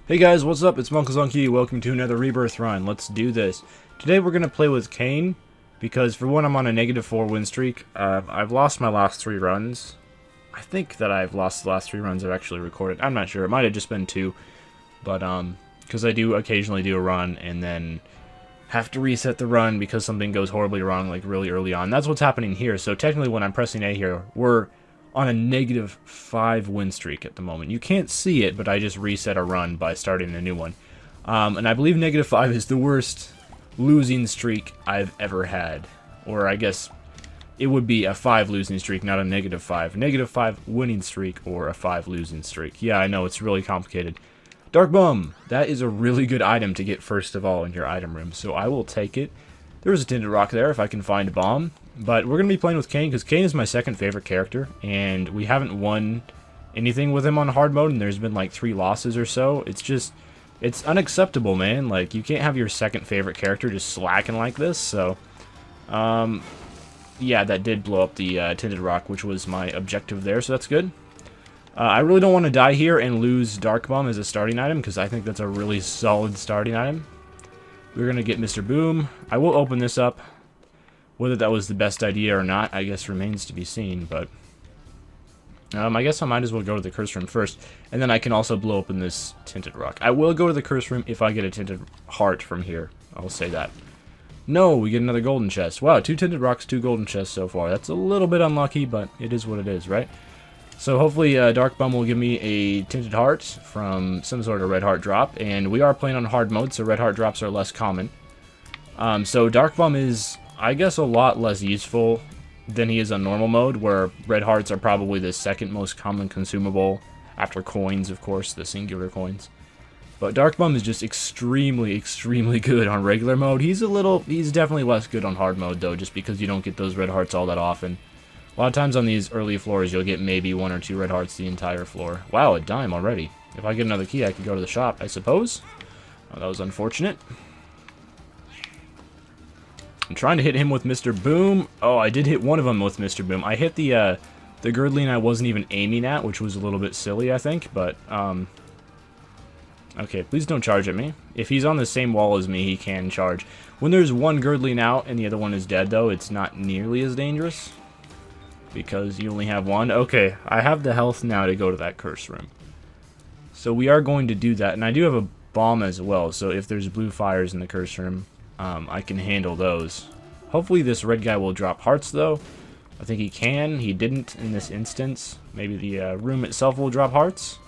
Hey guys, what's up? It's Monkey. Welcome to another Rebirth run. Let's do this. Today we're going to play with Kane, because for one, I'm on a -4 win streak. I've lost my last 3 runs. I think that I've lost the last 3 runs I've actually recorded. I'm not sure. It might have just been 2. But, because I do occasionally do a run and then have to reset the run because something goes horribly wrong, like really early on. That's what's happening here. So technically when I'm pressing A here, we're on a -5 win streak at the moment. You can't see it, but I just reset a run by starting a new one. And I believe -5 is the worst losing streak I've ever had. Or I guess it would be a 5 losing streak, not a -5. -5 winning streak or a 5 losing streak. Yeah, I know, it's really complicated. Dark Bum! That is a really good item to get first of all in your item room, so I will take it. There's a tinted rock there if I can find a bomb. But we're going to be playing with Kane, because Kane is my second favorite character, and we haven't won anything with him on hard mode, and there's been like 3 losses or so. It's unacceptable, man. Like, you can't have your second favorite character just slacking like this, so... yeah, that did blow up the tinted rock, which was my objective there, so that's good. I really don't want to die here and lose Dark Bomb as a starting item, because I think that's a really solid starting item. We're going to get Mr. Boom. I will open this up. Whether that was the best idea or not, I guess remains to be seen, but... I guess I might as well go to the curse room first, and then I can also blow open this tinted rock. I will go to the curse room if I get a tinted heart from here. I'll say that. No, we get another golden chest. Wow, 2 tinted rocks, 2 golden chests so far. That's a little bit unlucky, but it is what it is, right? So hopefully Dark Bum will give me a tinted heart from some sort of red heart drop, and we are playing on hard mode, so red heart drops are less common. So Dark Bum is, I guess, a lot less useful than he is on normal mode, where red hearts are probably the second most common consumable, after coins, of course, the singular coins. But Dark Bum is just extremely good on regular mode. He's definitely less good on hard mode, though, just because you don't get those red hearts all that often. A lot of times on these early floors, you'll get maybe 1 or 2 red hearts the entire floor. Wow, a dime already. If I get another key, I could go to the shop, I suppose. Oh, that was unfortunate. I'm trying to hit him with Mr. Boom. Oh, I did hit one of them with Mr. Boom. I hit the Girdling I wasn't even aiming at, which was a little bit silly, I think, but, okay, please don't charge at me. If he's on the same wall as me, he can charge. When there's one Girdling out and the other one is dead, though, it's not nearly as dangerous, because you only have one. Okay, I have the health now to go to that curse room. So we are going to do that, and I do have a bomb as well, so if there's blue fires in the curse room, I can handle those. Hopefully this red guy will drop hearts, though. I think he can. He didn't in this instance. Maybe the room itself will drop hearts.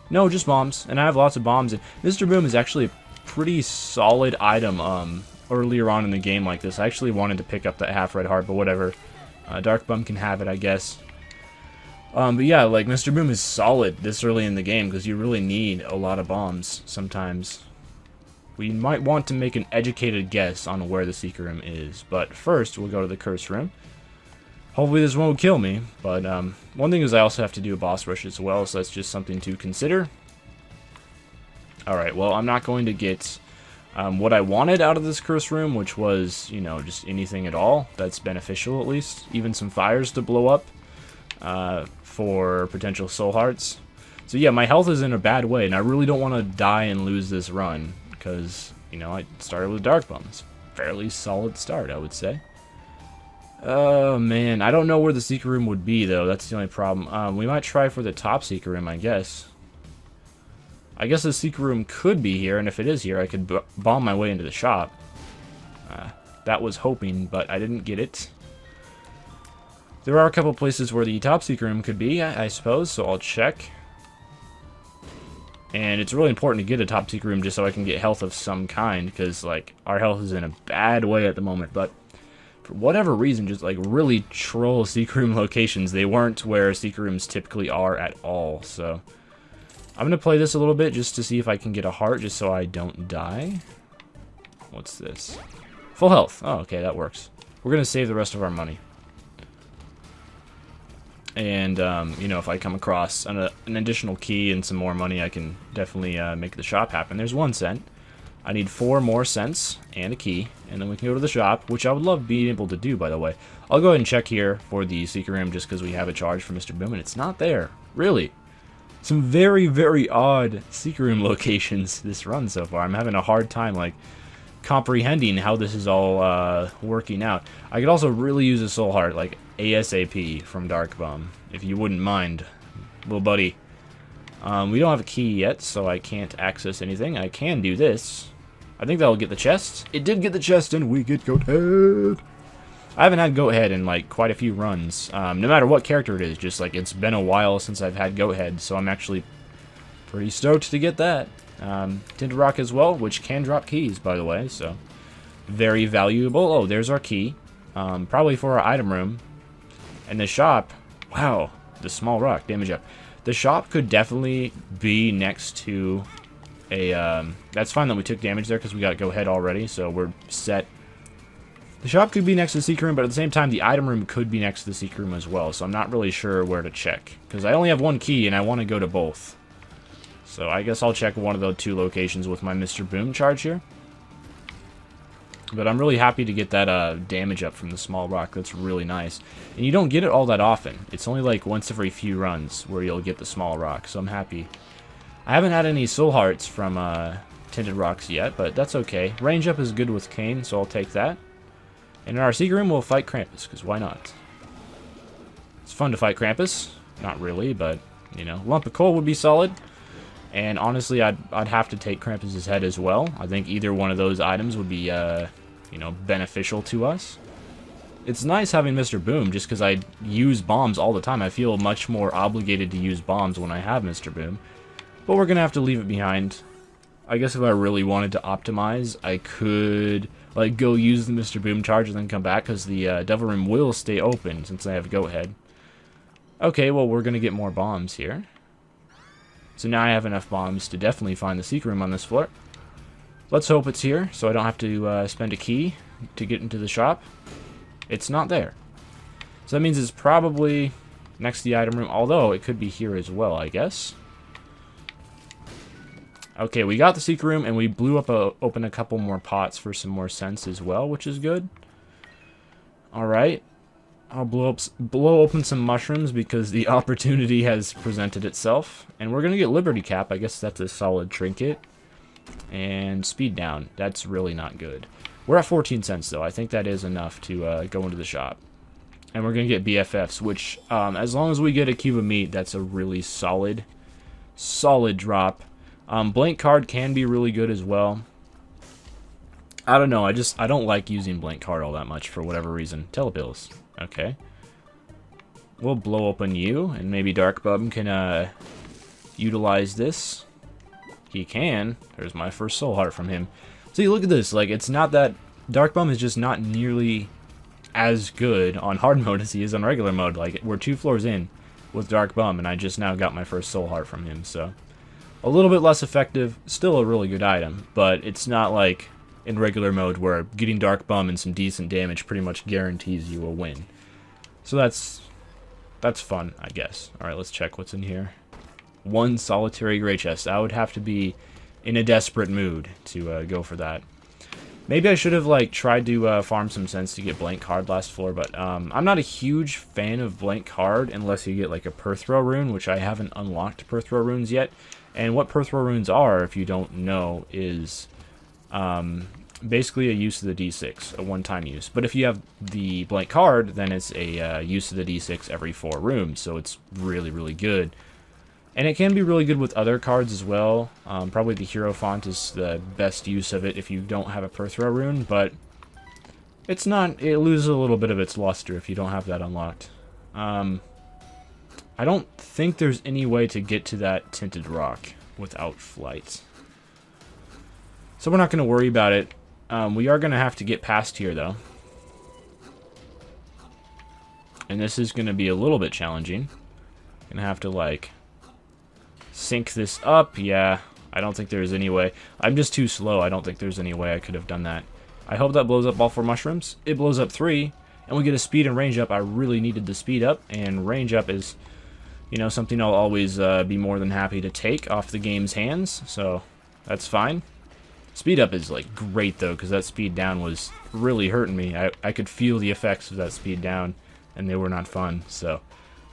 No, just bombs. And I have lots of bombs. And Mr. Boom is actually a pretty solid item earlier on in the game like this. I actually wanted to pick up that half red heart, but whatever. Dark Bum can have it, I guess. But yeah, like, Mr. Boom is solid this early in the game, because you really need a lot of bombs sometimes. We might want to make an educated guess on where the secret room is, but first we'll go to the curse room. Hopefully this won't kill me, but one thing is I also have to do a boss rush as well, so that's just something to consider. Alright, well, I'm not going to get what I wanted out of this curse room, which was, you know, just anything at all that's beneficial at least. Even some fires to blow up for potential soul hearts. So yeah, my health is in a bad way, and I really don't want to die and lose this run. Because, you know, I started with Dark Bum. It's a fairly solid start, I would say. Oh, man. I don't know where the secret room would be, though. That's the only problem. We might try for the top secret room, I guess. I guess the secret room could be here, and if it is here, I could bomb my way into the shop. That was hoping, but I didn't get it. There are a couple places where the top secret room could be, I suppose, so I'll check. And it's really important to get a top secret room just so I can get health of some kind, because, like, our health is in a bad way at the moment. But for whatever reason, just, like, really troll secret room locations. They weren't where secret rooms typically are at all. So I'm going to play this a little bit just to see if I can get a heart, just so I don't die. What's this? Full health. Oh, okay, that works. We're going to save the rest of our money. And, you know, if I come across an additional key and some more money, I can definitely make the shop happen. There's 1 cent. I need 4 more cents and a key, and then we can go to the shop, which I would love being able to do, by the way. I'll go ahead and check here for the secret room just because we have a charge for Mr. Boom, and it's not there. Really? Some very, very odd secret room locations this run so far. I'm having a hard time, like, comprehending how this is all working out. I could also really use a soul heart, like ASAP from Dark Bum, if you wouldn't mind, little buddy. We don't have a key yet, so I can't access anything. I can do this. I think that'll get the chest. It did get the chest, and we get Goat Head. I haven't had Goat Head in, like, quite a few runs. No matter what character it is, just, like, it's been a while since I've had Goat Head, so I'm actually pretty stoked to get that. Tinted Rock as well, which can drop keys, by the way, so very valuable. Oh, there's our key. Probably for our item room. And the shop, wow, the small rock, damage up. The shop could definitely be next to a, that's fine that we took damage there because we got Go Ahead already, so we're set. The shop could be next to the secret room, but at the same time, the item room could be next to the secret room as well, so I'm not really sure where to check. Because I only have one key, and I want to go to both. So I guess I'll check one of the two locations with my Mr. Boom charge here. But I'm really happy to get that damage up from the small rock. That's really nice. And you don't get it all that often. It's only like once every few runs where you'll get the small rock, so I'm happy. I haven't had any soul hearts from Tinted Rocks yet, but that's okay. Range up is good with Kane, so I'll take that. And in our secret room, we'll fight Krampus, because why not? It's fun to fight Krampus. Not really, but, you know, lump of coal would be solid. And honestly, I'd have to take Krampus' head as well. I think either one of those items would be, you know, beneficial to us. It's nice having Mr. Boom, just because I use bombs all the time. I feel much more obligated to use bombs when I have Mr. Boom. But we're going to have to leave it behind. I guess if I really wanted to optimize, I could, like, go use the Mr. Boom charge and then come back, because the Devil Room will stay open since I have Goat Head. Okay, well, we're going to get more bombs here. So now I have enough bombs to definitely find the secret room on this floor. Let's hope it's here, so I don't have to spend a key to get into the shop. It's not there. So that means it's probably next to the item room, although it could be here as well, I guess. Okay, we got the secret room, and we blew up open a couple more pots for some more sense as well, which is good. Alright. I'll blow open some mushrooms because the opportunity has presented itself. And we're going to get Liberty Cap. I guess that's a solid trinket. And speed down. That's really not good. We're at 14 cents, though. I think that is enough to go into the shop. And we're going to get BFFs, which, as long as we get a cube of meat, that's a really solid drop. Blank card can be really good as well. I don't know. I don't like using blank card all that much for whatever reason. Telepills. Okay. We'll blow open you, and maybe Dark Bum can utilize this. He can. There's my first soul heart from him. See, look at this. Like, it's not that... Dark Bum is just not nearly as good on hard mode as he is on regular mode. Like, we're 2 floors in with Dark Bum, and I just now got my first soul heart from him, so... A little bit less effective. Still a really good item, but it's not like... in regular mode where getting Dark Bum and some decent damage pretty much guarantees you a win. So that's fun, I guess. Alright, let's check what's in here. One solitary gray chest. I would have to be in a desperate mood to go for that. Maybe I should have like tried to farm some sense to get blank card last floor, but I'm not a huge fan of blank card unless you get like a Perthrow rune, which I haven't unlocked Perthrow runes yet. And what Perthrow runes are, if you don't know, is... basically a use of the D6, a one-time use. But if you have the blank card, then it's a use of the D6 every 4 rooms, so it's really, really good. And it can be really good with other cards as well. Probably the Hero Font is the best use of it if you don't have a Perthrow rune, but it's not, it loses a little bit of its luster if you don't have that unlocked. I don't think there's any way to get to that Tinted Rock without flight. So we're not going to worry about it. We are going to have to get past here, though. And this is going to be a little bit challenging. Going to have to, like, sync this up. Yeah, I don't think there's any way. I'm just too slow. I don't think there's any way I could have done that. I hope that blows up all 4 mushrooms. It blows up 3, and we get a speed and range up. I really needed the speed up, and range up is, you know, something I'll always be more than happy to take off the game's hands. So that's fine. Speed up is, like, great, though, because that speed down was really hurting me. I could feel the effects of that speed down, and they were not fun, so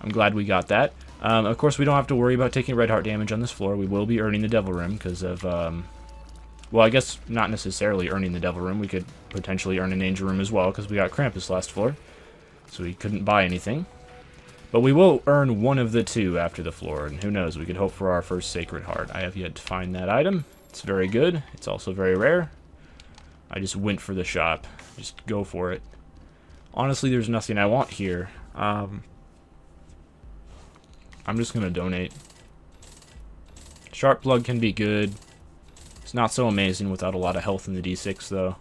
I'm glad we got that. Of course, we don't have to worry about taking red heart damage on this floor. We will be earning the Devil Room because of, well, I guess not necessarily earning the Devil Room. We could potentially earn an Angel Room as well because we got Krampus last floor. So we couldn't buy anything. But we will earn one of the two after the floor, and who knows, we could hope for our first Sacred Heart. I have yet to find that item. It's very good. It's also very rare. I just went for the shop. Just go for it. Honestly, there's nothing I want here. I'm just going to donate. Sharp Plug can be good. It's not so amazing without a lot of health in the D6, though.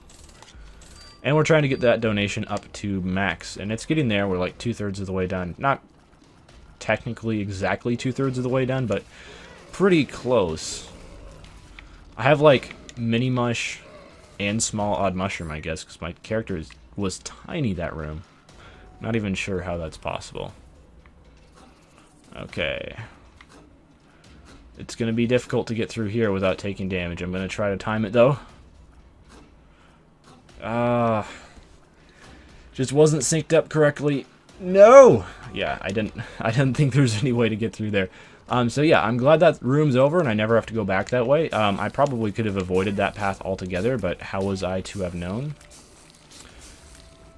And we're trying to get that donation up to max, and it's getting there. We're like 2/3 of the way done. Not technically exactly 2/3 of the way done, but pretty close. I have like Mini Mush and Small Odd Mushroom, I guess, because my character was tiny that room. Not even sure how that's possible. Okay. It's going to be difficult to get through here without taking damage. I'm going to try to time it, though. Just wasn't synced up correctly. No! Yeah, I didn't think there was any way to get through there. So yeah, I'm glad that room's over and I never have to go back that way. I probably could have avoided that path altogether, but how was I to have known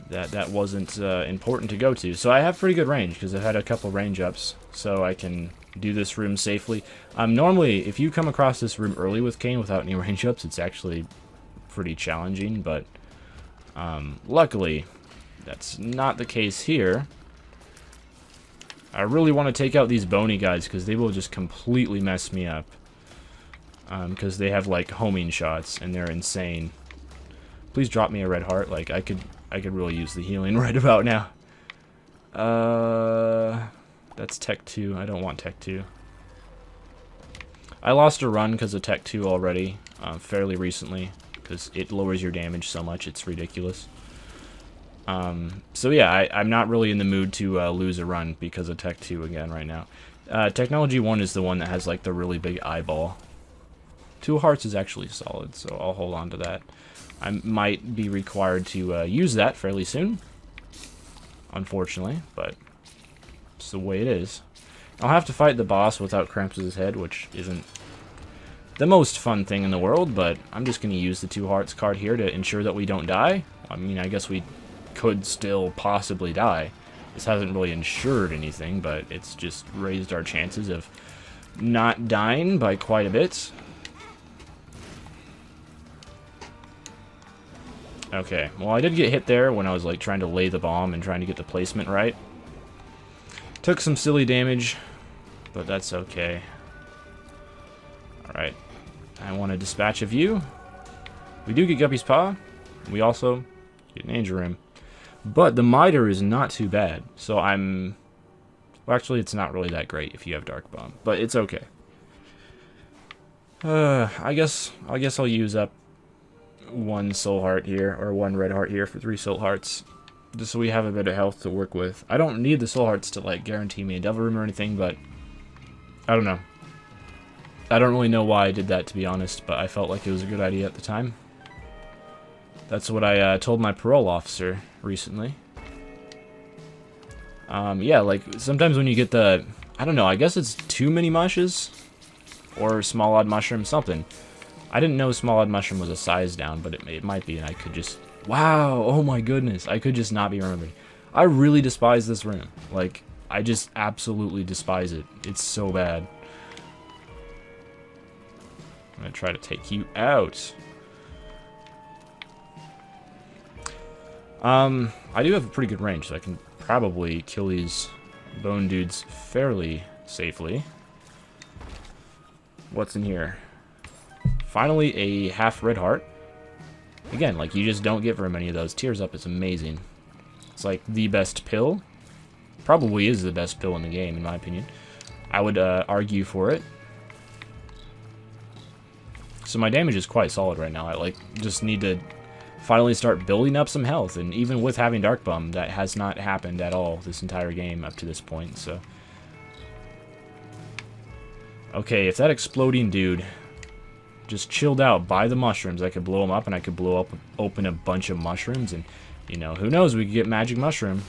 that that wasn't important to go to? So I have pretty good range because I've had a couple range ups, so I can do this room safely. Normally, if you come across this room early with Kane without any range ups, it's actually pretty challenging, but luckily that's not the case here. I really want to take out these bony guys because they will just completely mess me up. Because they have like homing shots and they're insane. Please drop me a red heart. Like I could really use the healing right about now. That's Tech 2. I don't want Tech 2. I lost a run because of Tech 2 already, fairly recently, because it lowers your damage so much, it's ridiculous. So yeah, I'm not really in the mood to lose a run because of Tech 2 again right now. Technology 1 is the one that has like the really big eyeball. 2 hearts is actually solid, so I'll hold on to that. I might be required to use that fairly soon, unfortunately, but it's the way it is. I'll have to fight the boss without Krampus' head, which isn't the most fun thing in the world, but I'm just going to use the 2 hearts card here to ensure that we don't die. I mean, I guess we could still possibly die. This hasn't really ensured anything, but it's just raised our chances of not dying by quite a bit. Okay, well I did get hit there when I was like trying to lay the bomb and trying to get the placement right. Took some silly damage, but that's okay. Alright, I want to dispatch of you. We do get Guppy's Paw. We also get an Angel Room. But the Miter is not too bad, so I'm... Well, actually, it's not really that great if you have Dark Bomb, but it's okay. I guess I'll use up 1 soul heart here, or 1 red heart here for 3 soul hearts, just so we have a bit of health to work with. I don't need the soul hearts to like guarantee me a Devil Room or anything, but I don't know. I don't really know why I did that, to be honest, but I felt like it was a good idea at the time. That's what I told my parole officer recently. Yeah, like sometimes when you get the, I don't know, I guess it's 2 mini mushes or Small Odd Mushroom, something. I didn't know Small Odd Mushroom was a size down, but it might be, and I could just... Wow! Oh my goodness! I could just not be remembering. I really despise this room. Like, I just absolutely despise it. It's so bad. I'm gonna try to take you out. I do have a pretty good range, so I can probably kill these bone dudes fairly safely. What's in here? Finally, a half red heart. Again, like, you just don't get very many of those. Tears Up is amazing. It's like the best pill. Probably is the best pill in the game, in my opinion. I would argue for it. So my damage is quite solid right now. I like just need to finally start building up some health, and even with having Dark Bum, that has not happened at all this entire game up to this point. So okay, if that exploding dude just chilled out by the mushrooms, I could blow him up, and I could blow up open a bunch of mushrooms, and you know, who knows, we could get Magic Mushroom.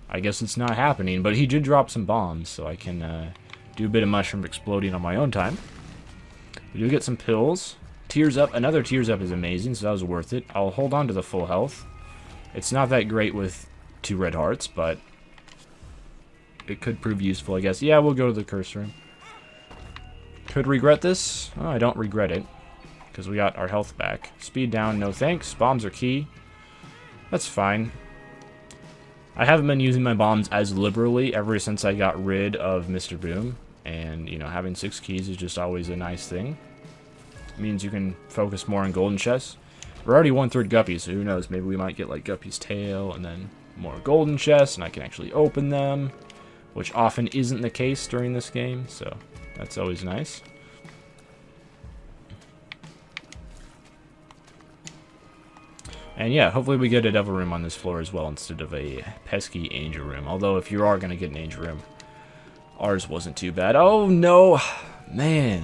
I guess it's not happening, but he did drop some bombs, so I can do a bit of mushroom exploding on my own time. We do get some pills. Tears Up, another Tears Up is amazing, so that was worth it. I'll hold on to the full health. It's not that great with 2 red hearts, but it could prove useful, I guess. Yeah, we'll go to the curse room. Could regret this? Oh, I don't regret it, because we got our health back. Speed down, no thanks. Bombs are key. That's fine. I haven't been using my bombs as liberally ever since I got rid of Mr. Boom. And, you know, having 6 keys is just always a nice thing. It means you can focus more on golden chests. We're already 1/3 Guppy, so who knows? Maybe we might get, like, Guppy's tail and then more golden chests, and I can actually open them, which often isn't the case during this game, so that's always nice. And yeah, hopefully we get a devil room on this floor as well instead of a pesky angel room. Although if you are going to get an angel room, ours wasn't too bad. Oh no, man.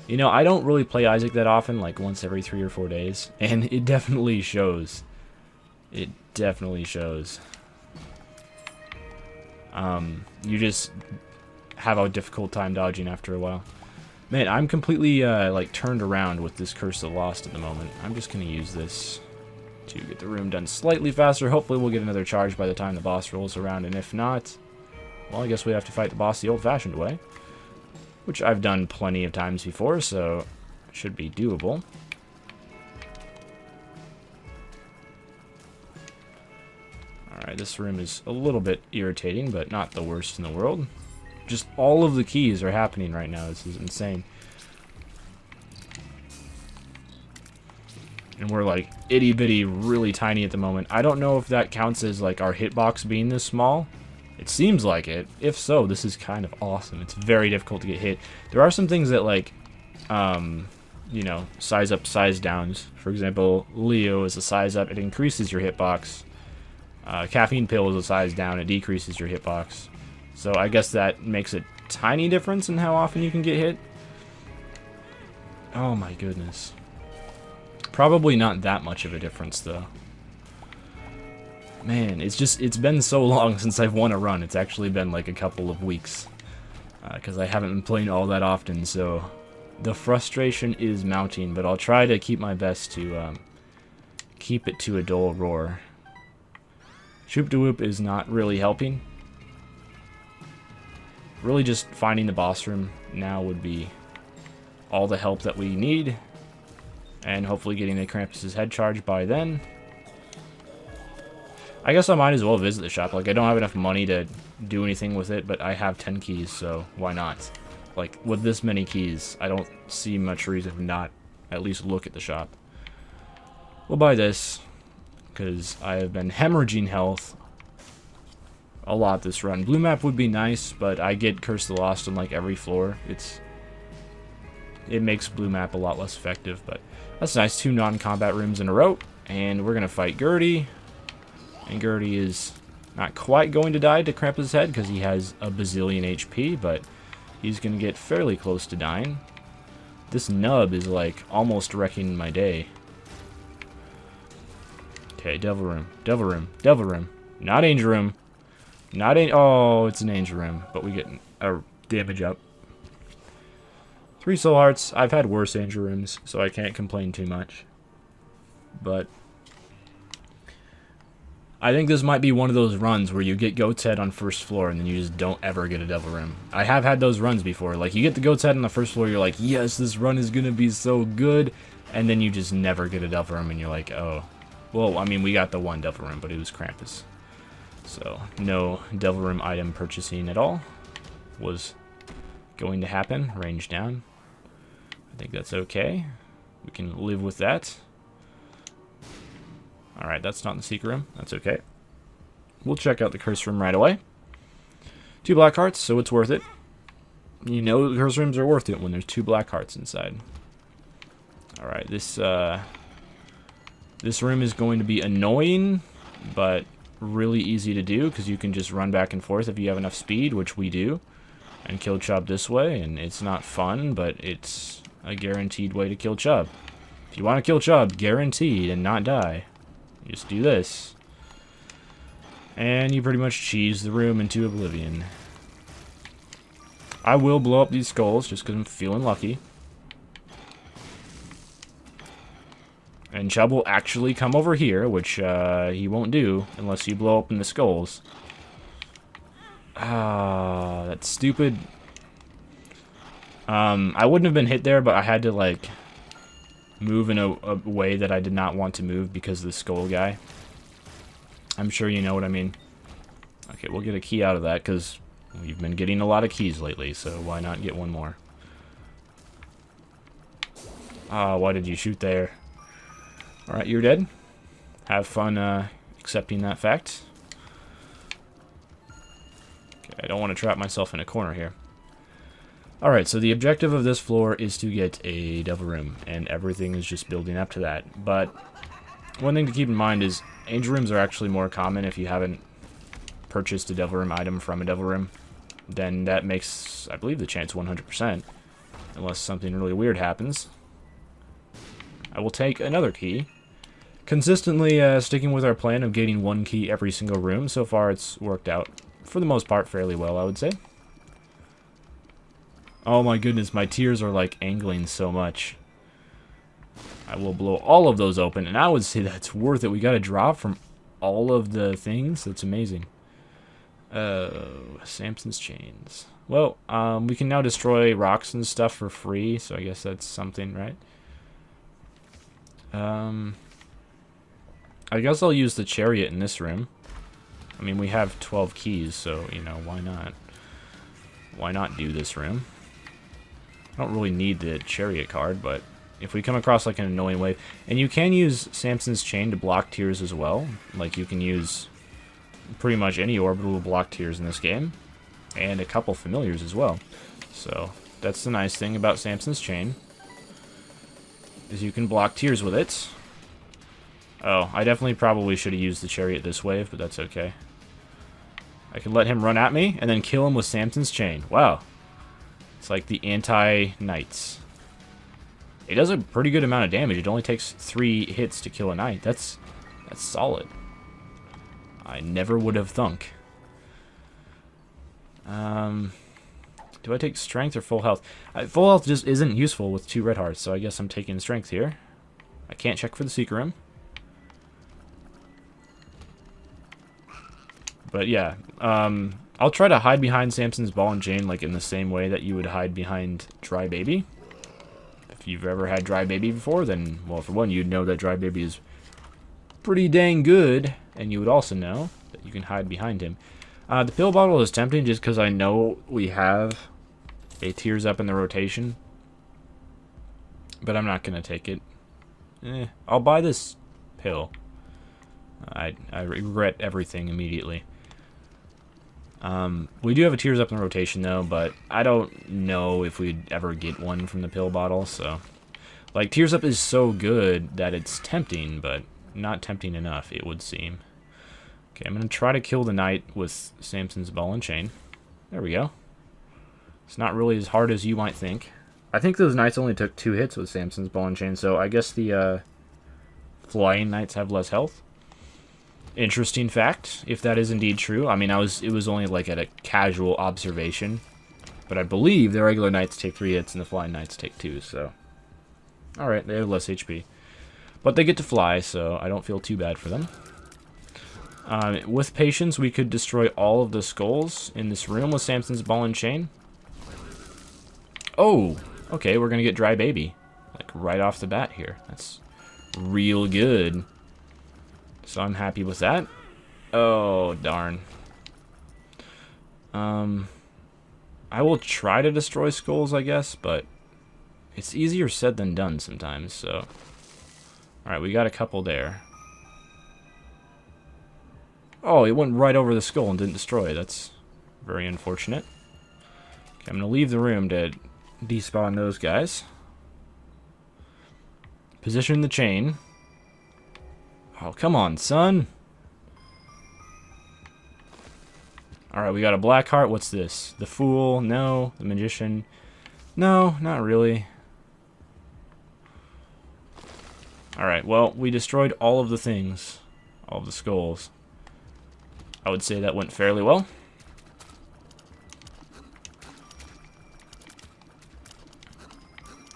You know, I don't really play Isaac that often, like once every 3 or 4 days. And it definitely shows. It definitely shows. You just have a difficult time dodging after a while. Man, I'm completely, like, turned around with this Curse of the Lost at the moment. I'm just going to use this to get the room done slightly faster. Hopefully we'll get another charge by the time the boss rolls around, and if not, well, I guess we have to fight the boss the old-fashioned way, which I've done plenty of times before, so it should be doable. Alright, this room is a little bit irritating, but not the worst in the world. Just all of the keys are happening right now. This is insane. And we're like itty bitty, really tiny at the moment. I don't know if that counts as like our hitbox being this small. It seems like it. If so, this is kind of awesome. It's very difficult to get hit. There are some things that like, you know, size up, size downs. For example, Leo is a size up. It increases your hitbox. Caffeine pill is a size down. It decreases your hitbox. So I guess that makes a tiny difference in how often you can get hit. Oh my goodness. Probably not that much of a difference though. Man, it's been so long since I've won a run. It's actually been like a couple of weeks. Because I haven't been playing all that often, so the frustration is mounting, but I'll try to keep my best to keep it to a dull roar. Shoop de Whoop is not really helping. Really just finding the boss room now would be all the help that we need. And hopefully getting the Krampus's head charge by then. I guess I might as well visit the shop. Like, I don't have enough money to do anything with it, but I have 10 keys, so why not? Like, with this many keys, I don't see much reason to not at least look at the shop. We'll buy this, because I have been hemorrhaging health a lot this run. Blue map would be nice, but I get Curse of the Lost on like every floor. It makes blue map a lot less effective, but that's nice. 2 non-combat rooms in a row, and we're gonna fight Gertie. And Gertie is not quite going to die to Krampus' head because he has a bazillion HP, but he's gonna get fairly close to dying. This nub is like almost wrecking my day. Okay, devil room, devil room, devil room, not angel room. Oh, it's an angel room, but we get a damage up. 3 soul hearts. I've had worse angel rooms, so I can't complain too much. But I think this might be one of those runs where you get Goat's Head on first floor and then you just don't ever get a devil room. I have had those runs before. Like, you get the Goat's Head on the first floor, you're like, yes, this run is gonna be so good, and then you just never get a devil room and you're like, oh. Well, I mean, we got the 1 devil room, but it was Krampus. So, no devil room item purchasing at all was going to happen. Range down. I think that's okay. We can live with that. Alright, that's not in the secret room. That's okay. We'll check out the curse room right away. 2 black hearts, so it's worth it. You know the curse rooms are worth it when there's 2 black hearts inside. Alright, this room is going to be annoying, but really easy to do because you can just run back and forth if you have enough speed, which we do, and kill Chub this way. And it's not fun, but it's a guaranteed way to kill Chub. If you want to kill Chub, guaranteed, and not die, you just do this. And you pretty much cheese the room into oblivion. I will blow up these skulls just because I'm feeling lucky. And Chubb will actually come over here, which he won't do unless you blow open the skulls. Ah, that's stupid. I wouldn't have been hit there, but I had to, like, move in a way that I did not want to move because of the skull guy. I'm sure you know what I mean. Okay, we'll get a key out of that because we've been getting a lot of keys lately, so why not get one more? Ah, why did you shoot there? Alright, you're dead. Have fun accepting that fact. Okay, I don't want to trap myself in a corner here. Alright, so the objective of this floor is to get a devil room, and everything is just building up to that. But one thing to keep in mind is angel rooms are actually more common if you haven't purchased a devil room item from a devil room. Then that makes, I believe, the chance 100%, unless something really weird happens. I will take another key. Consistently sticking with our plan of getting one key every single room. So far it's worked out, for the most part, fairly well, I would say. Oh my goodness, my tears are like angling so much. I will blow all of those open, and I would say that's worth it. We got a drop from all of the things. That's amazing. Samson's chains. Well, we can now destroy rocks and stuff for free, so I guess that's something, right? I guess I'll use the chariot in this room. I mean, we have 12 keys, so, you know, why not? Why not do this room? I don't really need the chariot card, but if we come across, like, an annoying wave... And you can use Samson's chain to block tears as well. Like, you can use pretty much any orbital to block tears in this game. And a couple familiars as well. So, that's the nice thing about Samson's chain. Is you can block tears with it. Oh, I definitely probably should have used the chariot this wave, but that's okay. I could let him run at me, and then kill him with Samson's chain. Wow. It's like the anti-knights. It does a pretty good amount of damage. It only takes 3 hits to kill a knight. That's solid. I never would have thunk. Do I take strength or full health? Full health just isn't useful with 2 red hearts, so I guess I'm taking strength here. I can't check for the secret room. But yeah, I'll try to hide behind Samson's ball and chain, like in the same way that you would hide behind Dry Baby. If you've ever had Dry Baby before, then, well, for one, you'd know that Dry Baby is pretty dang good, and you would also know that you can hide behind him. The pill bottle is tempting just because I know we have a Tears Up in the rotation, but I'm not going to take it. I'll buy this pill. I regret everything immediately. We do have a Tears Up in the rotation, though, but I don't know if we'd ever get one from the pill bottle, so... Like, Tears Up is so good that it's tempting, but not tempting enough, it would seem. Okay, I'm going to try to kill the knight with Samson's ball and chain. There we go. It's not really as hard as you might think. I think those knights only took 2 hits with Samson's ball and chain, so I guess the flying knights have less health. Interesting fact, if that is indeed true. I mean, it was only like at a casual observation. But I believe the regular knights take 3 hits and the flying knights take 2, so... Alright, they have less HP. But they get to fly, so I don't feel too bad for them. With patience, we could destroy all of the skulls in this room with Samson's ball and chain. Oh! Okay, we're gonna get Dry Baby. Like, right off the bat here. That's real good. So I'm happy with that. Oh, darn. I will try to destroy skulls, I guess, but it's easier said than done sometimes, so... Alright, we got a couple there. Oh, it went right over the skull and didn't destroy it. That's very unfortunate. Okay, I'm going to leave the room to despawn those guys. Position the chain. Oh, come on, son. Alright, we got a black heart. What's this? The Fool? No. The Magician? No, not really. Alright, well, we destroyed all of the things. All of the skulls. I would say that went fairly well.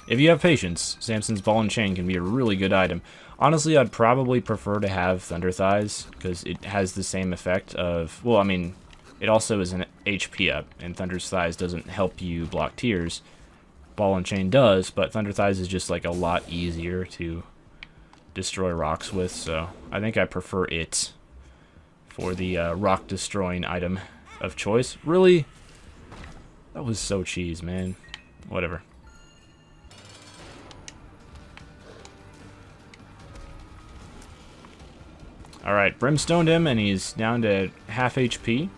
If you have patience, Samson's Ball and Chain can be a really good item. Honestly, I'd probably prefer to have Thunder Thighs, because it has the same effect of... Well, I mean, it also is an HP up, and Thunder's Thighs doesn't help you block tiers. Ball and Chain does, but Thunder Thighs is just like a lot easier to destroy rocks with, so I think I prefer it for the rock destroying item of choice. Really? That was so cheese, man. Whatever. Alright, brimstoned him, and he's down to half HP.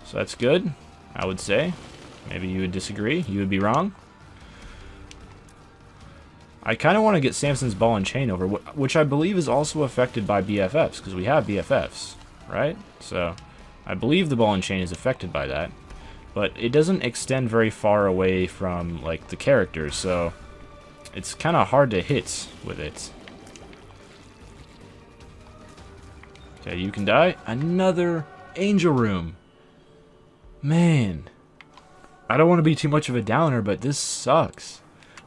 So that's good, I would say. Maybe you would disagree. You would be wrong. I kind of want to get Samson's Ball and Chain over, which I believe is also affected by BFFs, because we have BFFs, right? So, I believe the Ball and Chain is affected by that. But it doesn't extend very far away from, like, the characters, so it's kind of hard to hit with it. Okay, you can die. Another Angel Room. Man. I don't want to be too much of a downer, but this sucks.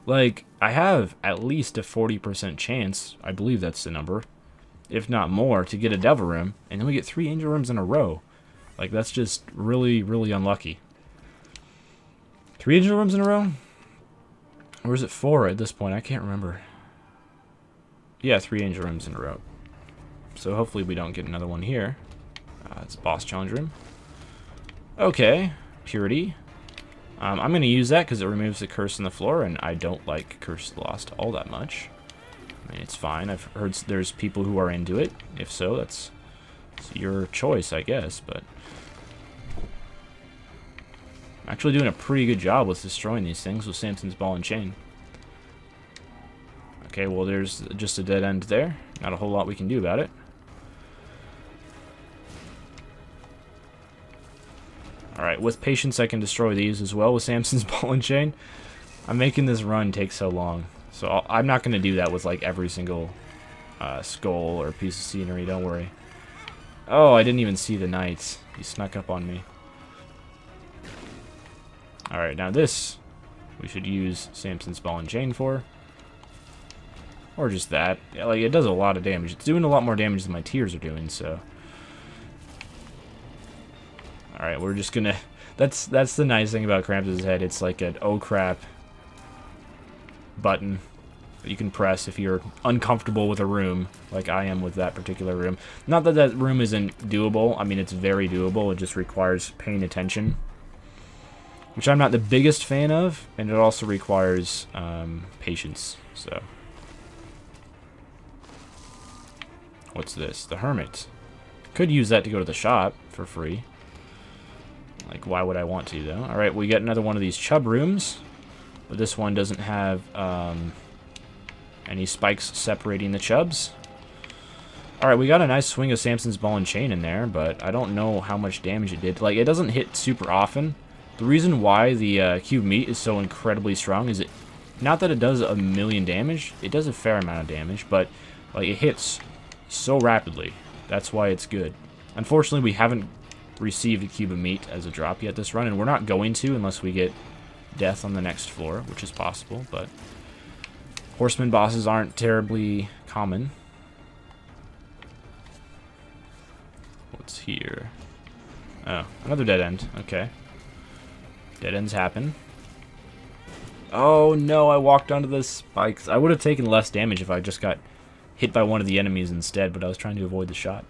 Like, I have at least a 40% chance, I believe that's the number, if not more, to get a Devil Room, and then we get 3 Angel Rooms in a row. Like, that's just really, really unlucky. 3 Angel Rooms in a row? Or is it 4 at this point? I can't remember. Yeah, 3 Angel Rooms in a row. So hopefully we don't get another one here. It's Boss Challenge Room. Okay, Purity. I'm going to use that because it removes the Curse on the floor, and I don't like Curse of the Lost all that much. I mean, it's fine. I've heard there's people who are into it. If so, it's your choice, I guess, but... I'm actually doing a pretty good job with destroying these things with Samson's Ball and Chain. Okay, well, there's just a dead end there. Not a whole lot we can do about it. Alright, with patience I can destroy these as well with Samson's Ball and Chain. I'm making this run take so long. So I'm not going to do that with like every single skull or piece of scenery, don't worry. Oh, I didn't even see the knights. He snuck up on me. Alright, now this we should use Samson's Ball and Chain for. Or just that. Yeah, like, it does a lot of damage. It's doing a lot more damage than my tiers are doing, so... Alright, we're just gonna... That's the nice thing about Krampus' head. It's like an oh crap button that you can press if you're uncomfortable with a room, like I am with that particular room. Not that that room isn't doable. I mean, it's very doable. It just requires paying attention, which I'm not the biggest fan of, and it also requires patience, so... What's this? The Hermit. Could use that to go to the shop for free. Like, why would I want to, though? Alright, we got another one of these chub rooms. But this one doesn't have any spikes separating the chubs. Alright, we got a nice swing of Samson's Ball and Chain in there, but I don't know how much damage it did. Like, it doesn't hit super often. The reason why the cube meat is so incredibly strong is it... Not that it does a million damage. It does a fair amount of damage, but, like, it hits so rapidly. That's why it's good. Unfortunately, we haven't received a cube of meat as a drop yet this run, and we're not going to unless we get death on the next floor, which is possible, but horseman bosses aren't terribly common. What's here? Oh, another dead end. Okay. Dead ends happen. Oh no, I walked onto the spikes. I would have taken less damage if I just got hit by one of the enemies instead, but I was trying to avoid the shot.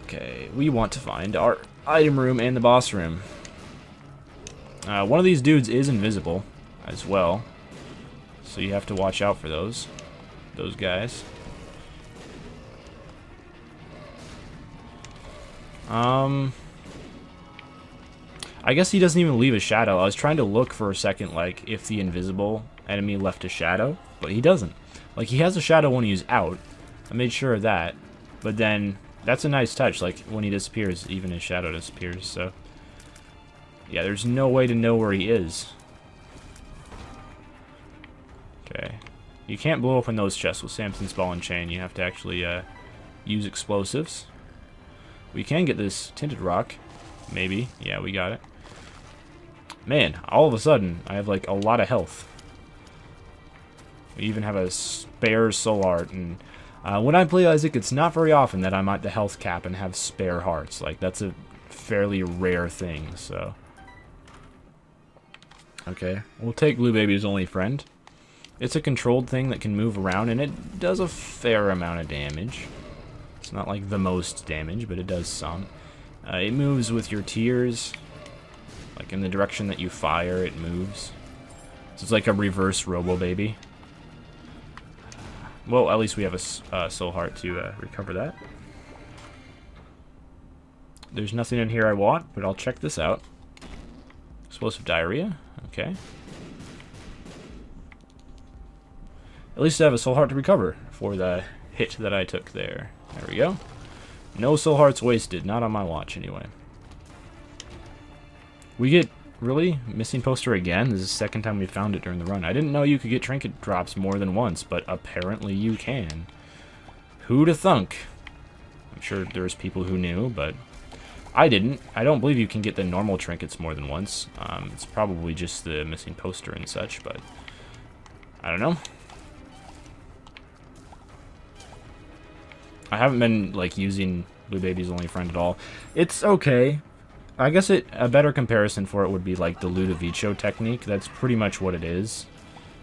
Okay, we want to find our item room and the boss room. One of these dudes is invisible as well, so you have to watch out for those guys. I guess he doesn't even leave a shadow. I was trying to look for a second, like, if the invisible enemy left a shadow, but he doesn't. Like, he has a shadow when he's out. I made sure of that, but then... That's a nice touch, like, when he disappears, even his shadow disappears, so... Yeah, there's no way to know where he is. Okay. You can't blow open those chests with Samson's Ball and Chain. You have to actually, use explosives. We can get this tinted rock. Maybe. Yeah, we got it. Man, all of a sudden, I have like a lot of health. We even have a spare soul heart, and when I play Isaac, it's not very often that I'm at the health cap and have spare hearts. Like, that's a fairly rare thing, so... Okay, we'll take Blue Baby's only friend. It's a controlled thing that can move around, and it does a fair amount of damage. It's not like the most damage, but it does some. It moves with your tears. Like, in the direction that you fire, it moves. So it's like a reverse Robo Baby. Well, at least we have a soul heart to recover that. There's nothing in here I want, but I'll check this out. Explosive diarrhea. Okay. At least I have a soul heart to recover for the hit that I took there. There we go. No soul hearts wasted. Not on my watch, anyway. We get... Really? Missing poster again? This is the second time we found it during the run. I didn't know you could get trinket drops more than once, but apparently you can. Who'da thunk? I'm sure there's people who knew, but I didn't. I don't believe you can get the normal trinkets more than once. It's probably just the missing poster and such, but I don't know. I haven't been, like, using Blue Baby's only friend at all. It's okay. I guess a better comparison for it would be like the Ludovico technique. That's pretty much what it is,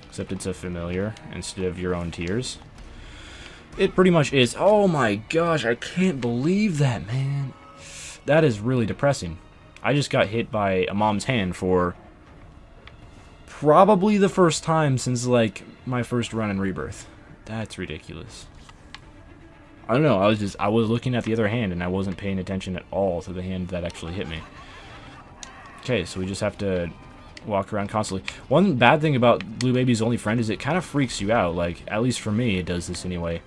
except it's a familiar instead of your own tears. It pretty much is. Oh my gosh, I can't believe that, man. That is really depressing. I just got hit by a mom's hand for probably the first time since, like, my first run in Rebirth. That's ridiculous. I don't know, I was looking at the other hand and I wasn't paying attention at all to the hand that actually hit me. Okay, so we just have to walk around constantly. One bad thing about Blue Baby's only friend is it kind of freaks you out. Like, at least for me, it does this anyway.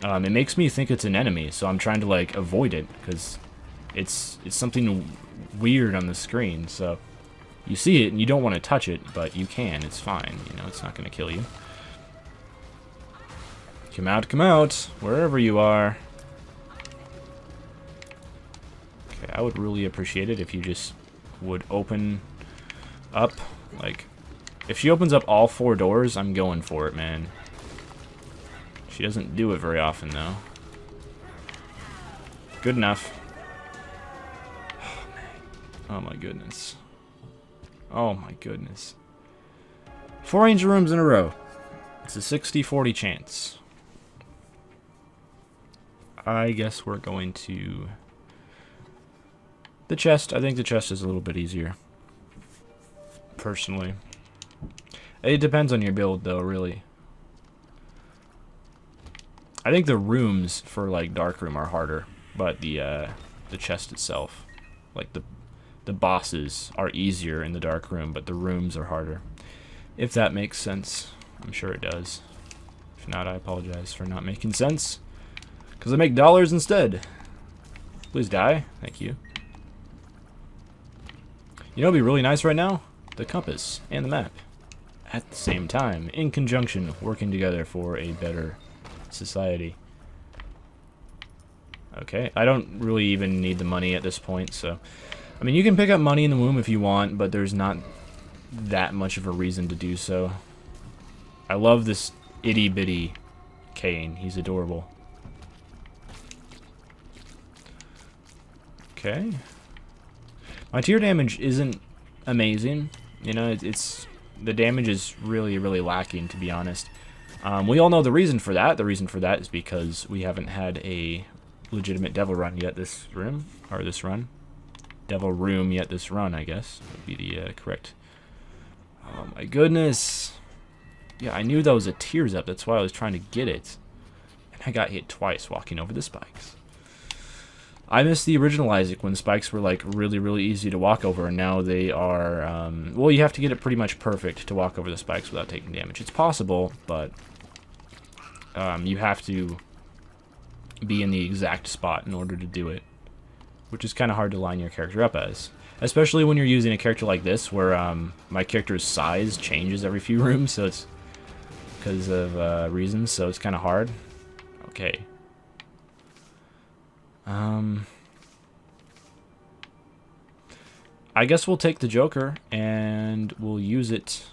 It makes me think it's an enemy, so I'm trying to, like, avoid it, because it's something weird on the screen, so you see it and you don't want to touch it, but you can, it's fine, you know, it's not going to kill you. Come out, wherever you are. Okay, I would really appreciate it if you just would open up. Like, if she opens up all 4 doors, I'm going for it, man. She doesn't do it very often, though. Good enough. Oh, my goodness. Oh, my goodness. 4 angel rooms in a row. It's a 60-40 chance. I guess we're going to the chest. I think the chest is a little bit easier, personally. It depends on your build, though, really. I think the rooms for, like, dark room are harder, but the chest itself, like the bosses are easier in the dark room, but the rooms are harder. If that makes sense. I'm sure it does. If not, I apologize for not making sense. Because I make dollars instead. Please die. Thank you. You know what would be really nice right now? The compass and the map. At the same time. In conjunction. Working together for a better society. Okay. I don't really even need the money at this point, so... I mean, you can pick up money in the womb if you want, but there's not that much of a reason to do so. I love this itty-bitty Kane. He's adorable. Okay. My tier damage isn't amazing. You know, it's the damage is really, really lacking, to be honest. We all know the reason for that. The reason for that is because we haven't had a legitimate devil run yet this room, or this run. Devil room yet this run, I guess, would be the correct. Oh my goodness. Yeah, I knew that was a tears up. That's why I was trying to get it. And I got hit twice walking over the spikes. I missed the original Isaac when spikes were, like, really, really easy to walk over, and now they are, well, you have to get it pretty much perfect to walk over the spikes without taking damage. It's possible, but you have to be in the exact spot in order to do it, which is kind of hard to line your character up as. Especially when you're using a character like this, where my character's size changes every few rooms, so it's because of reasons, so it's kind of hard. Okay. I guess we'll take the Joker and we'll use it.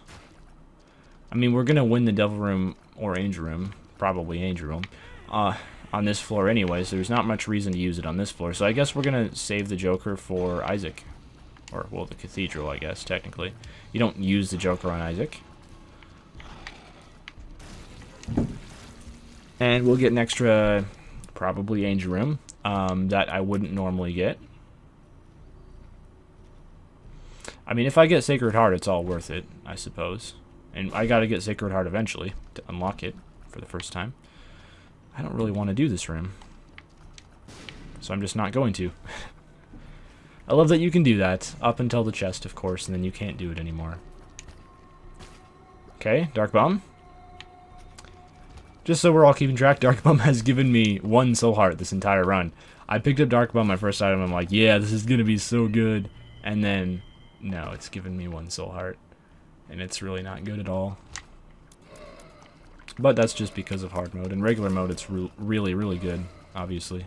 I mean, we're going to win the Devil Room or Angel Room, probably Angel Room, on this floor anyway, so there's not much reason to use it on this floor. So I guess we're going to save the Joker for Isaac. Or, well, the Cathedral, I guess, technically. You don't use the Joker on Isaac. And we'll get an extra, probably Angel Room, that I wouldn't normally get. I mean, if I get Sacred Heart, it's all worth it, I suppose. And I gotta get Sacred Heart eventually to unlock it for the first time. I don't really want to do this room, so I'm just not going to. I love that you can do that, up until the chest, of course, and then you can't do it anymore. Okay, Dark Bomb. Just so we're all keeping track, Dark Bomb has given me 1 Soul Heart this entire run. I picked up Dark Bomb, my first item, I'm like, yeah, this is gonna be so good. And then, no, it's given me 1 Soul Heart. And it's really not good at all. But that's just because of hard mode. In regular mode, it's really, really good, obviously.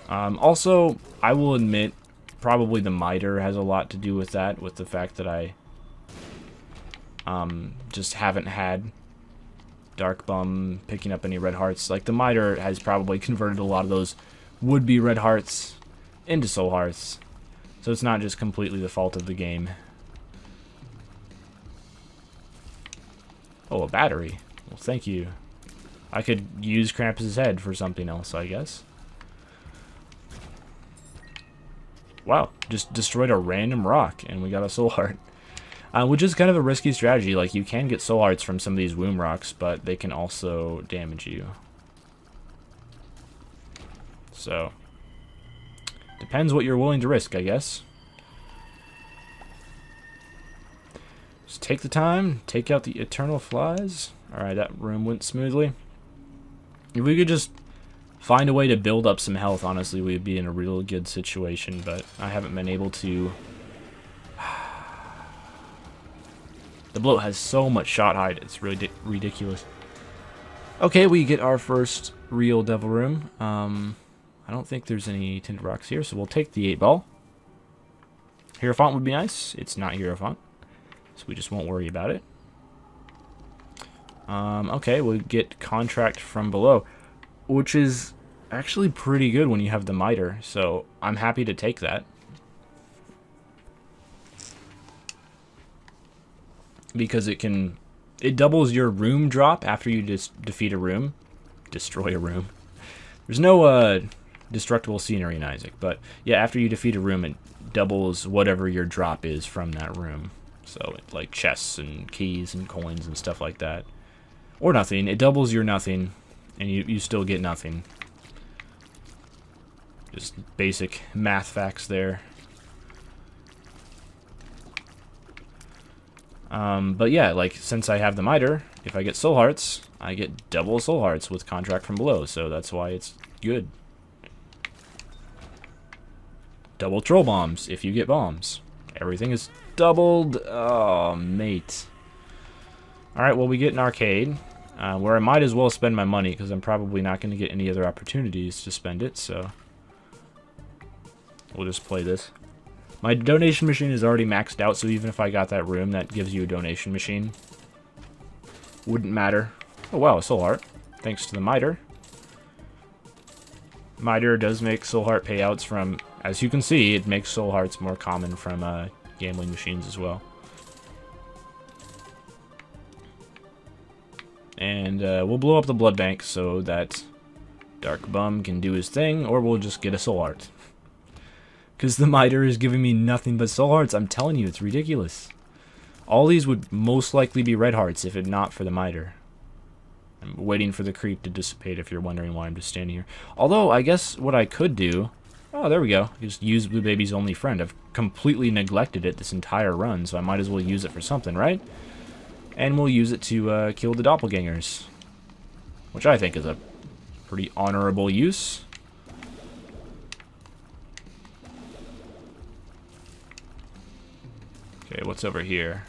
Also, I will admit, probably the Miter has a lot to do with that, with the fact that I just haven't had Dark Bum picking up any red hearts. Like, the Miter has probably converted a lot of those would-be red hearts into soul hearts. So it's not just completely the fault of the game. Oh, a battery. Well, thank you. I could use Krampus' head for something else, I guess. Wow, just destroyed a random rock, and we got a soul heart. Which is kind of a risky strategy. Like, you can get soul hearts from some of these womb rocks, but they can also damage you. So, depends what you're willing to risk, I guess. Just take the time, take out the Eternal Flies. Alright, that room went smoothly. If we could just find a way to build up some health, honestly, we'd be in a real good situation, but I haven't been able to. The bloat has so much shot height, it's really ridiculous. Okay, we get our first real Devil Room. I don't think there's any tinted rocks here, so we'll take the 8-ball. Hierophant would be nice. It's not Hierophant, so we just won't worry about it. Okay, we'll get Contract from Below, which is actually pretty good when you have the Miter, so I'm happy to take that. Because it doubles your room drop after you defeat a room. Destroy a room. There's no destructible scenery in Isaac, but yeah, after you defeat a room, it doubles whatever your drop is from that room. So, like chests and keys and coins and stuff like that. Or nothing. It doubles your nothing, and you still get nothing. Just basic math facts there. But yeah, like, since I have the Miter, if I get Soul Hearts, I get double Soul Hearts with Contract from Below, so that's why it's good. Double Troll Bombs, if you get bombs. Everything is doubled. Oh, mate. Alright, well, we get an arcade, where I might as well spend my money, because I'm probably not going to get any other opportunities to spend it, so we'll just play this. My donation machine is already maxed out, so even if I got that room that gives you a donation machine, wouldn't matter. Oh wow, a Soul Heart. Thanks to the Miter. Miter does make Soul Heart payouts from, as you can see, it makes Soul Hearts more common from gambling machines as well. And we'll blow up the blood bank so that Dark Bum can do his thing, or we'll just get a Soul Heart. Because the Miter is giving me nothing but Soul Hearts. I'm telling you, it's ridiculous. All these would most likely be red hearts if it not for the Miter. I'm waiting for the creep to dissipate if you're wondering why I'm just standing here. Although, I guess what I could do... Oh, there we go. Just use Blue Baby's only friend. I've completely neglected it this entire run, so I might as well use it for something, right? And we'll use it to kill the doppelgangers. Which I think is a pretty honorable use. Okay, what's over here?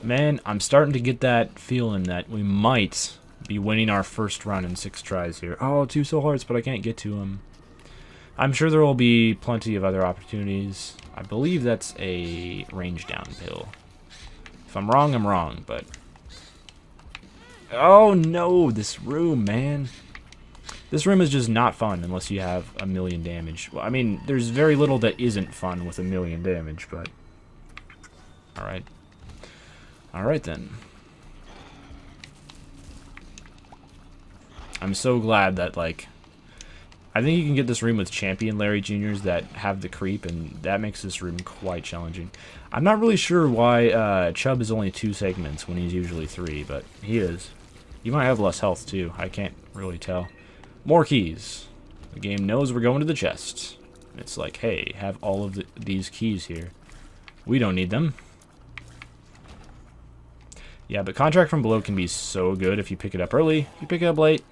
Man, I'm starting to get that feeling that we might be winning our first run in 6 tries here. Oh, 2 soul hearts, but I can't get to them. I'm sure there will be plenty of other opportunities. I believe that's a range down pill. If I'm wrong, I'm wrong, but... Oh no, this room, man. This room is just not fun unless you have 1,000,000 damage. Well, I mean, there's very little that isn't fun with 1,000,000 damage, but... Alright. Alright then. I'm so glad that, like... I think you can get this room with champion Larry Juniors that have the creep, and that makes this room quite challenging. I'm not really sure why Chubb is only 2 segments when he's usually 3, but he is. You might have less health, too. I can't really tell. More keys. The game knows we're going to the chest. It's like, hey, have all of these keys here. We don't need them. Yeah, but Contract from Below can be so good if you pick it up early. If you pick it up late,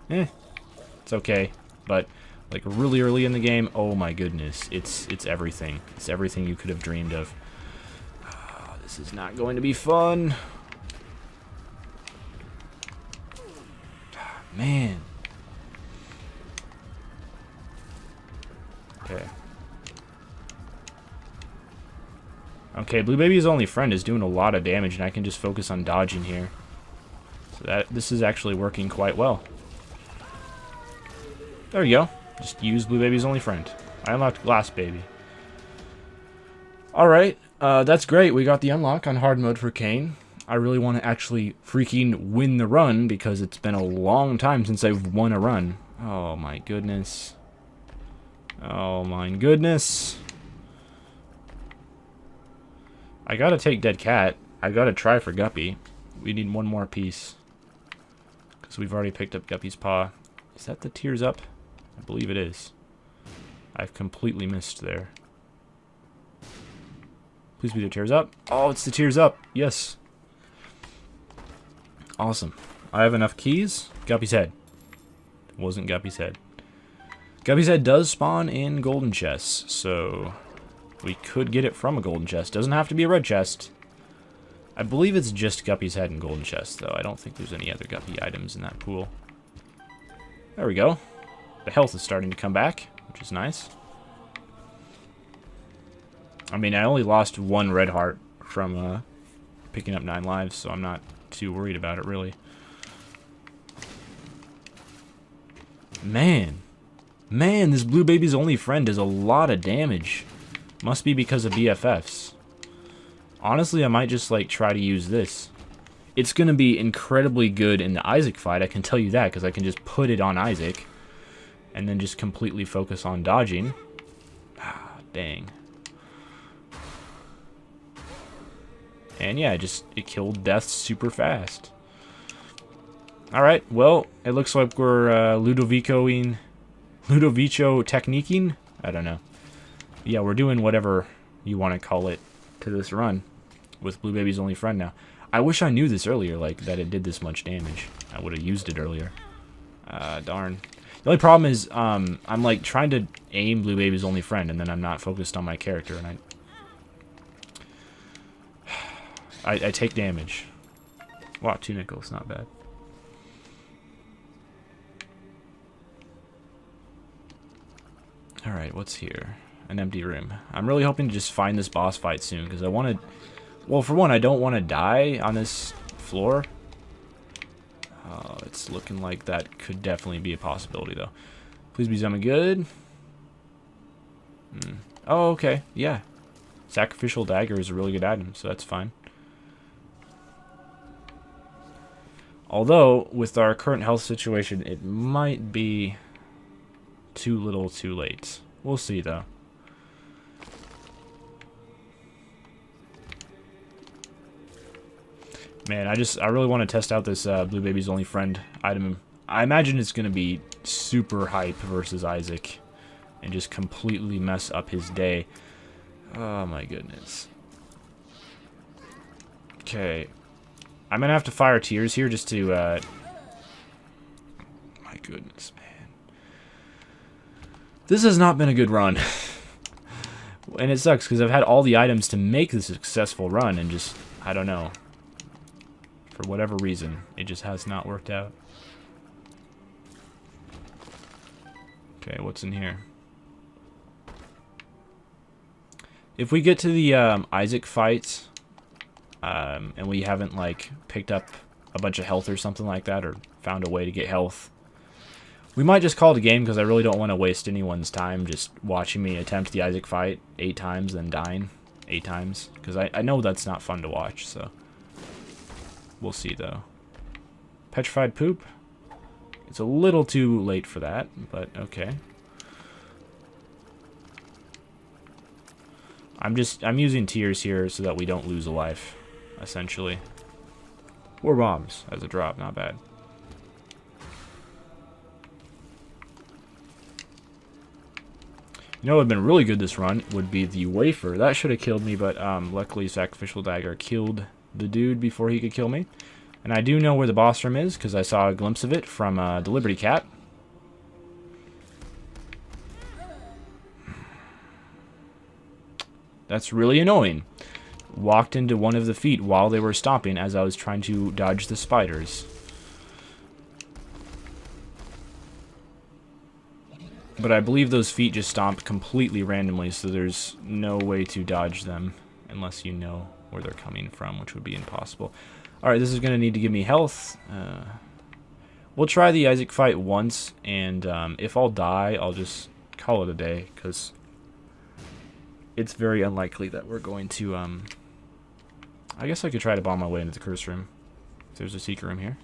it's okay. But like really early in the game, oh my goodness, it's everything. It's everything you could have dreamed of. Oh, this is not going to be fun. Man. Okay. Okay, Blue Baby's only friend is doing a lot of damage, and I can just focus on dodging here. So this is actually working quite well. There we go. Just use Blue Baby's only friend. I unlocked Glass Baby. Alright, that's great. We got the unlock on hard mode for Kane. I really want to actually freaking win the run because it's been a long time since I've won a run. Oh my goodness. Oh my goodness. I gotta take Dead Cat. I gotta try for Guppy. We need one more piece. Because we've already picked up Guppy's paw. Is that the Tears Up? I believe it is. I've completely missed there. Please be the Tears Up. Oh, it's the Tears Up. Yes. Awesome. I have enough keys. Guppy's head. It wasn't Guppy's head. Guppy's head does spawn in golden chests, so we could get it from a golden chest. Doesn't have to be a red chest. I believe it's just Guppy's head and golden chest, though. I don't think there's any other Guppy items in that pool. There we go. The health is starting to come back, which is nice. I mean, I only lost 1 red heart from picking up 9 lives, so I'm not too worried about it, really. Man, this Blue Baby's only friend does a lot of damage. Must be because of BFFs. Honestly, I might just, like, try to use this. It's going to be incredibly good in the Isaac fight, I can tell you that, because I can just put it on Isaac. And then just completely focus on dodging. Ah, dang. And yeah, it killed death super fast. Alright, well, it looks like we're Ludovico techniquing? I don't know. Yeah, we're doing whatever you want to call it to this run. With Blue Baby's only friend now. I wish I knew this earlier, like, that it did this much damage. I would have used it earlier. Darn. The only problem is, I'm, like, trying to aim Blue Baby's only friend, and then I'm not focused on my character, and I take damage. Wow, 2 nickels, not bad. Alright, what's here? An empty room. I'm really hoping to just find this boss fight soon, because I want to... Well, for one, I don't want to die on this floor. It's looking like that could definitely be a possibility, though. Please be something good. Oh, okay. Yeah. Sacrificial Dagger is a really good item, so that's fine. Although, with our current health situation, it might be too little too late. We'll see, though. Man, I really want to test out this Blue Baby's only friend item. I imagine it's going to be super hype versus Isaac and just completely mess up his day. Oh my goodness. Okay. I'm going to have to fire Tears here just to... My goodness, man. This has not been a good run. And it sucks because I've had all the items to make this a successful run and just... I don't know. For whatever reason, it just has not worked out. Okay, what's in here? If we get to the Isaac fight, and we haven't, like, picked up a bunch of health or something like that, or found a way to get health, we might just call it a game, because I really don't want to waste anyone's time just watching me attempt the Isaac fight 8 times, then dying 8 times, because I know that's not fun to watch, so we'll see, though. Petrified poop? It's a little too late for that, but okay. I'm using tears here so that we don't lose a life, essentially. Or bombs as a drop, not bad. You know what would have been really good this run would be the wafer. That should have killed me, but luckily Sacrificial Dagger killed the dude before he could kill me. And I do know where the boss room is, because I saw a glimpse of it from the Liberty Cat. That's really annoying. Walked into one of the feet while they were stomping as I was trying to dodge the spiders. But I believe those feet just stomped completely randomly, so there's no way to dodge them unless you know where they're coming from, which would be impossible. Alright, this is going to need to give me health. We'll try the Isaac fight once, and if I'll die, I'll just call it a day, because it's very unlikely that we're going to... I guess I could try to bomb my way into the curse room, if there's a secret room here.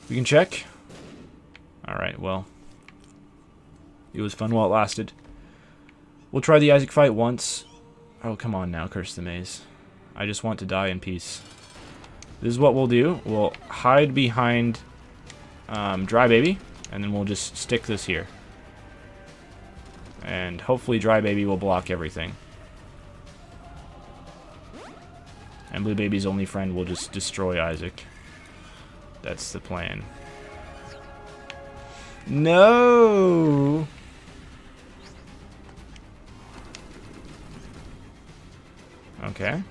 We can check. Alright, well... it was fun while it lasted. We'll try the Isaac fight once. Oh, come on now, curse the maze. I just want to die in peace. This is what we'll do. We'll hide behind Dry Baby, and then we'll just stick this here. And hopefully Dry Baby will block everything. And Blue Baby's only friend will just destroy Isaac. That's the plan. No! Okay.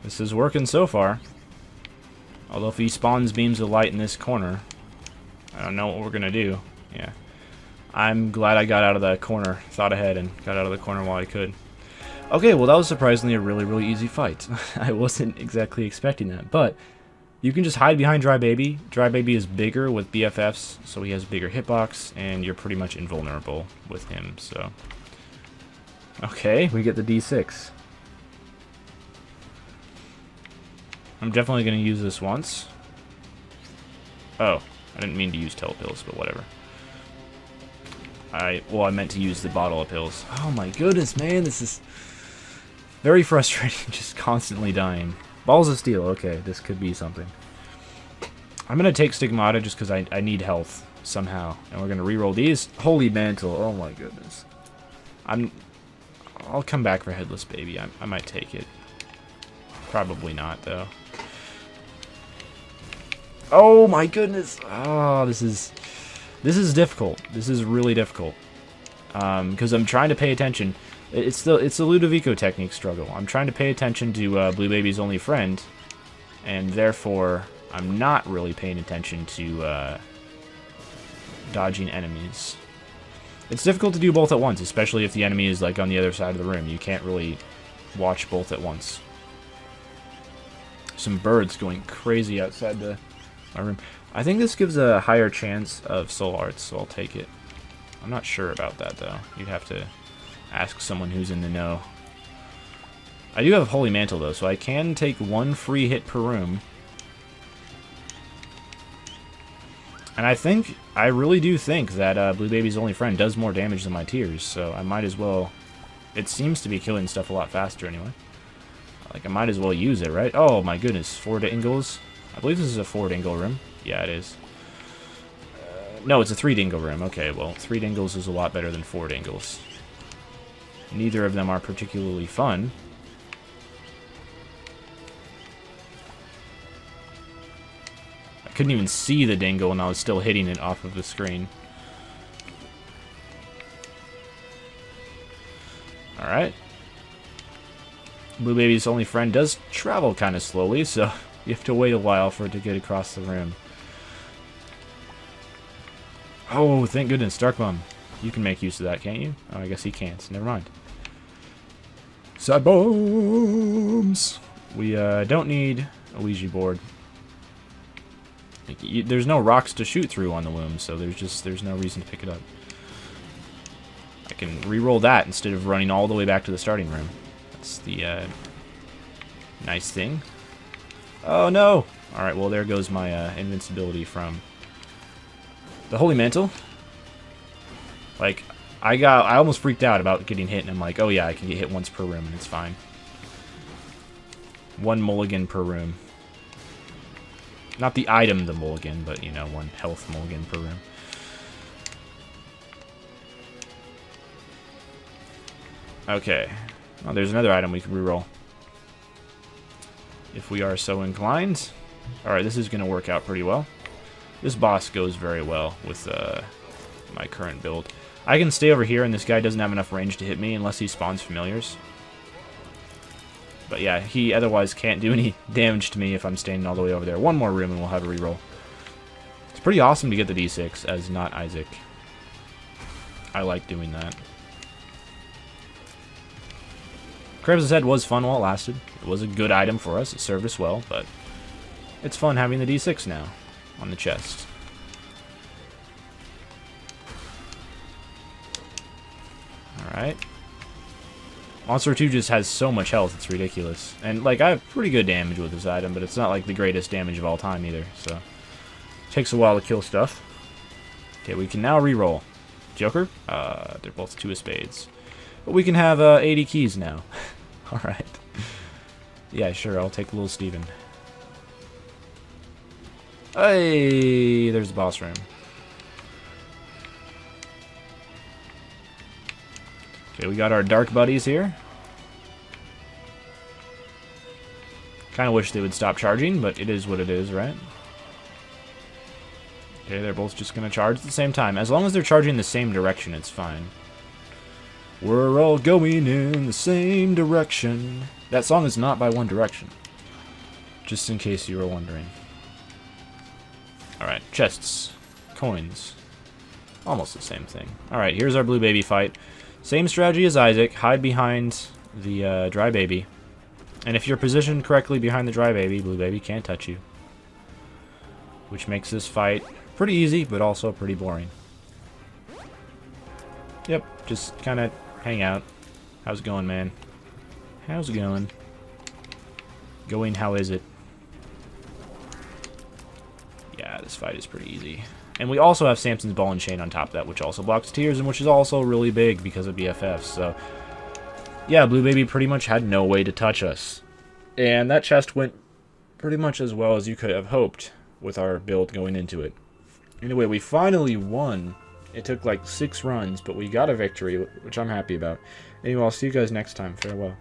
This is working so far. Although if he spawns beams of light in this corner, I don't know what we're gonna do. Yeah. I'm glad I got out of that corner, thought ahead, and got out of the corner while I could. Okay, well that was surprisingly a really, really easy fight. I wasn't exactly expecting that, but you can just hide behind Dry Baby. Dry Baby is bigger with BFFs, so he has a bigger hitbox, and you're pretty much invulnerable with him, so... Okay, we get the D6. I'm definitely going to use this once. Oh, I didn't mean to use telepills, but whatever. Well, I meant to use the bottle of pills. Oh my goodness, man, this is very frustrating, just constantly dying. Balls of Steel, okay, this could be something. I'm going to take Stigmata just because I need health somehow. And we're going to reroll these. Holy Mantle, oh my goodness. I'll come back for Headless Baby, I might take it. Probably not, though. Oh my goodness! Oh, this is difficult. This is really difficult. Because I'm trying to pay attention. It's the Ludovico technique struggle. I'm trying to pay attention to Blue Baby's only friend, and therefore I'm not really paying attention to dodging enemies. It's difficult to do both at once, especially if the enemy is like on the other side of the room. You can't really watch both at once. Some birds going crazy outside my room. I think this gives a higher chance of soul hearts, so I'll take it. I'm not sure about that, though. You'd have to ask someone who's in the know. I do have Holy Mantle, though, so I can take 1 free hit per room. And I really do think that Blue Baby's only friend does more damage than my tears, so I might as well... It seems to be killing stuff a lot faster, anyway. Like, I might as well use it, right? Oh, my goodness. 4 Dingles. I believe this is a 4 Dingle room. Yeah, it is. No, it's a 3 Dingle room. Okay, well, 3 Dingles is a lot better than 4 Dingles. Neither of them are particularly fun. I couldn't even see the Dingle, and I was still hitting it off of the screen. Alright. Blue Baby's only friend does travel kind of slowly, so you have to wait a while for it to get across the room. Oh, thank goodness, Dark Mom. You can make use of that, can't you? Oh, I guess he can't. Never mind. Side bombs! We don't need a Ouija board. There's no rocks to shoot through on the womb, so there's no reason to pick it up. I can re-roll that instead of running all the way back to the starting room. That's the nice thing. Oh no! Alright, well there goes my invincibility from the Holy Mantle. Like, I almost freaked out about getting hit, and I'm like, oh yeah, I can get hit once per room, and it's fine. One mulligan per room. Not the item, the mulligan, but, you know, one health mulligan per room. Okay. Oh, there's another item we can reroll. If we are so inclined. Alright, this is going to work out pretty well. This boss goes very well with my current build. I can stay over here, and this guy doesn't have enough range to hit me unless he spawns familiars. But yeah, he otherwise can't do any damage to me if I'm standing all the way over there. One more room and we'll have a reroll. It's pretty awesome to get the D6 as not Isaac. I like doing that. Krebs' head was fun while it lasted. It was a good item for us. It served us well, but it's fun having the D6 now on the chest. Alright. Monster 2 just has so much health, it's ridiculous. And, like, I have pretty good damage with this item, but it's not, like, the greatest damage of all time either, so... Takes a while to kill stuff. Okay, we can now re-roll. Joker? They're both 2 of spades. But we can have 80 keys now. Alright. Yeah, sure, I'll take little Steven. Hey, there's the boss room. Okay, we got our dark buddies here. Kind of wish they would stop charging, but it is what it is, right? Okay, they're both just going to charge at the same time. As long as they're charging the same direction, it's fine. We're all going in the same direction. That song is not by One Direction. Just in case you were wondering. Alright, chests. Coins. Almost the same thing. Alright, here's our blue baby fight. Same strategy as Isaac. Hide behind the dry baby. And if you're positioned correctly behind the dry baby, blue baby can't touch you. Which makes this fight pretty easy, but also pretty boring. Yep, just kind of hang out. How's it going, man? How's it going? Going, how is it? Yeah, this fight is pretty easy. And we also have Samson's Ball and Chain on top of that, which also blocks tears, and which is also really big because of BFFs. So, yeah, Blue Baby pretty much had no way to touch us. And that chest went pretty much as well as you could have hoped with our build going into it. Anyway, we finally won. It took like 6 runs, but we got a victory, which I'm happy about. Anyway, I'll see you guys next time. Farewell.